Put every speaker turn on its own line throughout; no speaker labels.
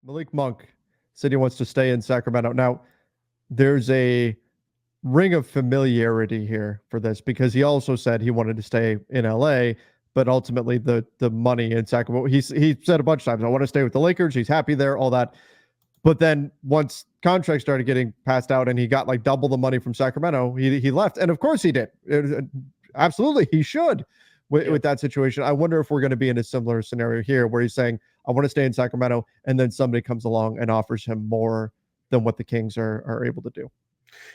Malik Monk said he wants to stay in Sacramento. Now, there's a ring of familiarity here for this because he also said he wanted to stay in LA, but ultimately the money in Sacramento, he said a bunch of times, I want to stay with the Lakers. He's happy there, all that. But then once contracts started getting passed out and he got like double the money from Sacramento, he left. And of course he did. Absolutely, he should with that situation. I wonder if we're going to be in a similar scenario here where he's saying, I want to stay in Sacramento, and then somebody comes along and offers him more than what the Kings are able to do.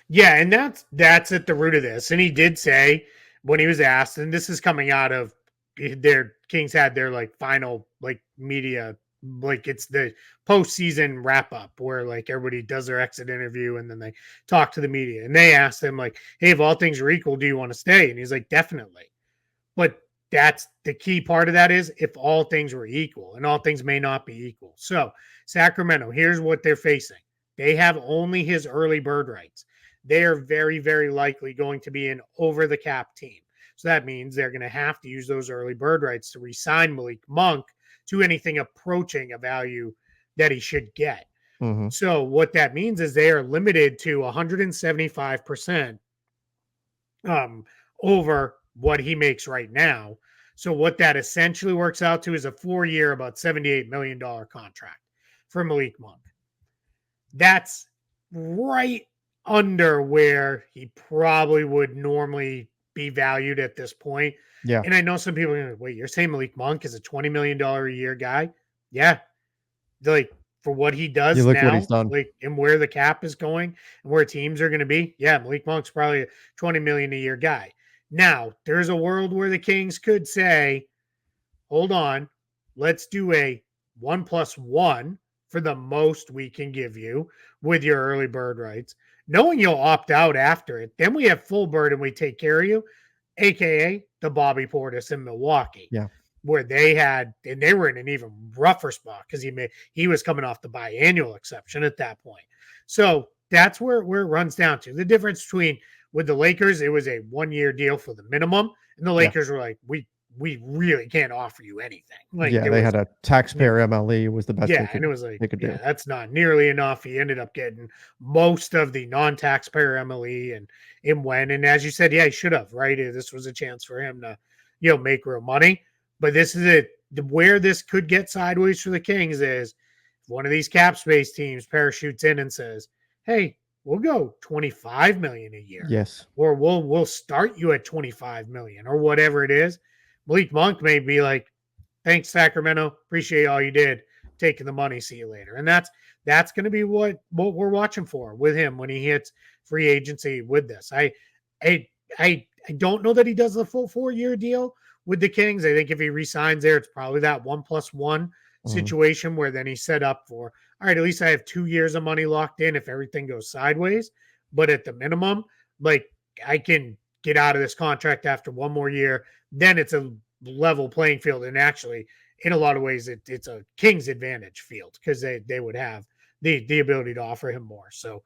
Yeah, and that's at the root of this. And he did say when he was asked, and this is coming out of their Kings had their like final like media, like it's the postseason wrap up where like everybody does their exit interview and then they talk to the media and they asked him like, hey, if all things are equal, do you want to stay? And he's like, definitely. But that's the key part of that is if all things were equal, and all things may not be equal. So Sacramento, here's what they're facing. They have only his early bird rights. They are very, very likely going to be an over the cap team. So that means they're going to have to use those early bird rights to re-sign Malik Monk to anything approaching a value that he should get.
Mm-hmm.
So what that means is they are limited to 175% over what he makes right now. So what that essentially works out to is a 4-year, about $78 million contract for Malik Monk. That's right under where he probably would normally be valued at this point.
Yeah.
And I know some people are like, wait, you're saying Malik Monk is a $20 million a year guy? Yeah. Like for what he does
you look
now,
what he's done.
like and where the cap is going and where teams are going to be. Yeah, Malik Monk's probably a $20 million a year guy. Now, there's a world where the Kings could say, hold on, let's do a 1+1 for the most we can give you with your early bird rights, knowing you'll opt out after it. Then we have full bird and we take care of you, aka the Bobby Portis in Milwaukee.
Yeah.
Where they had, and they were in an even rougher spot because he was coming off the biannual exception at that point. So that's where it runs down to. The difference between with the Lakers, it was a 1-year deal for the minimum, and the Lakers were like, we really can't offer you anything. Like
they had a taxpayer MLE was the best.
Yeah, and it was like, yeah, that's not nearly enough. He ended up getting most of the non-taxpayer MLE and when, and as you said, yeah, he should have, right? This was a chance for him to, make real money. But this is it. Where this could get sideways for the Kings is if one of these cap space teams parachutes in and says, hey, we'll go 25 million a year.
Yes.
Or we'll start you at 25 million or whatever it is. Malik Monk may be like, thanks, Sacramento. Appreciate all you did. Taking the money. See you later. And that's going to be what we're watching for with him when he hits free agency with this. I don't know that he does the full 4-year deal with the Kings. I think if he resigns there, it's probably that 1+1 situation where then he's set up for, all right, at least I have 2 years of money locked in if everything goes sideways. But at the minimum, like I can get out of this contract after 1 more year. Then it's a level playing field. And actually, in a lot of ways, it's a Kings advantage field because they would have the ability to offer him more. So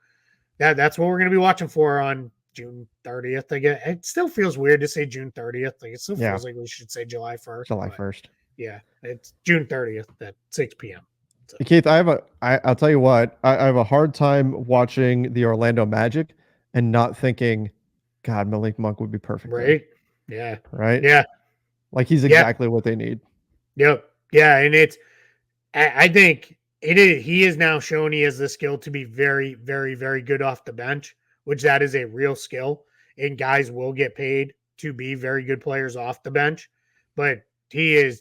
that's what we're going to be watching for on June 30th. I guess it still feels weird to say June 30th. Like it still feels like we should say July 1st.
July 1st.
Yeah, it's June 30th at 6 p.m.
So. Keith, I'll tell you what, I have a hard time watching the Orlando Magic and not thinking, God, Malik Monk would be perfect.
Right?
There.
Yeah.
Right?
Yeah.
Like he's exactly what they need.
Yep. Yeah. And I think he has now shown he has the skill to be very, very, very good off the bench, which that is a real skill. And guys will get paid to be very good players off the bench. But he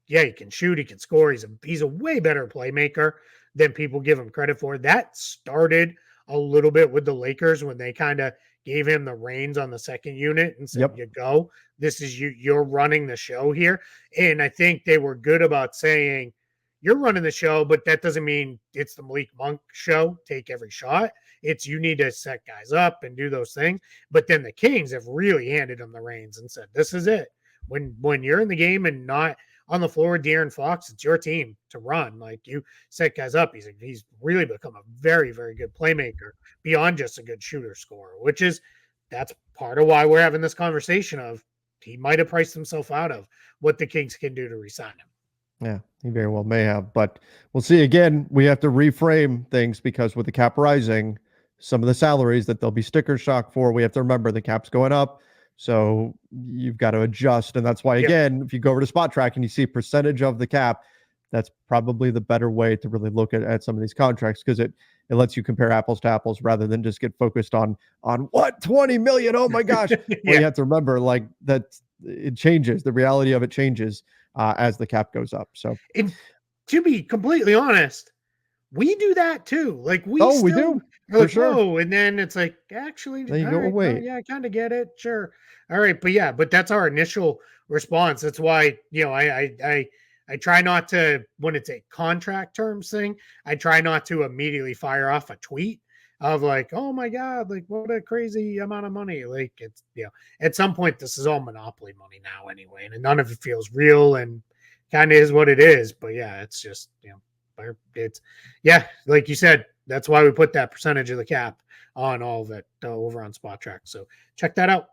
can shoot, he can score. He's a way better playmaker than people give him credit for. That started a little bit with the Lakers when they kind of gave him the reins on the second unit and said, you go, this is you're running the show here. And I think they were good about saying, you're running the show, but that doesn't mean it's the Malik Monk show. Take every shot. It's you need to set guys up and do those things. But then the Kings have really handed him the reins and said, this is it. When you're in the game and not on the floor with De'Aaron Fox, it's your team to run. Like you set guys up. He's really become a very, very good playmaker beyond just a good shooter scorer, that's part of why we're having this conversation of he might have priced himself out of what the Kings can do to re-sign him.
Yeah, he very well may have, but we'll see. Again, we have to reframe things because with the cap rising, some of the salaries that they'll be sticker shock for, we have to remember the cap's going up. So you've got to adjust. And that's why,
Yep.
again, if you go over to Spot Track and you see percentage of the cap, that's probably the better way to really look at some of these contracts because it lets you compare apples to apples rather than just get focused on what 20 million. Oh my gosh. Well, you
Yeah.
have to remember like that it changes. The reality of it changes as the cap goes up. So,
And to be completely honest, we do that too. Like we
oh, we
still
do
are
for
like,
sure.
whoa, and then it's like, actually,
Then you
all
go, oh,
right,
wait,
yeah, I kind of get it, sure, all right, but yeah, but that's our initial response. That's why I try not to when it's a contract terms thing. I try not to immediately fire off a tweet of like, oh my god, like what a crazy amount of money. Like it's at some point this is all monopoly money now anyway, and none of it feels real and kind of is what it is. But yeah, it's just it's yeah, like you said, that's why we put that percentage of the cap on all of it over on Spot Track. So check that out.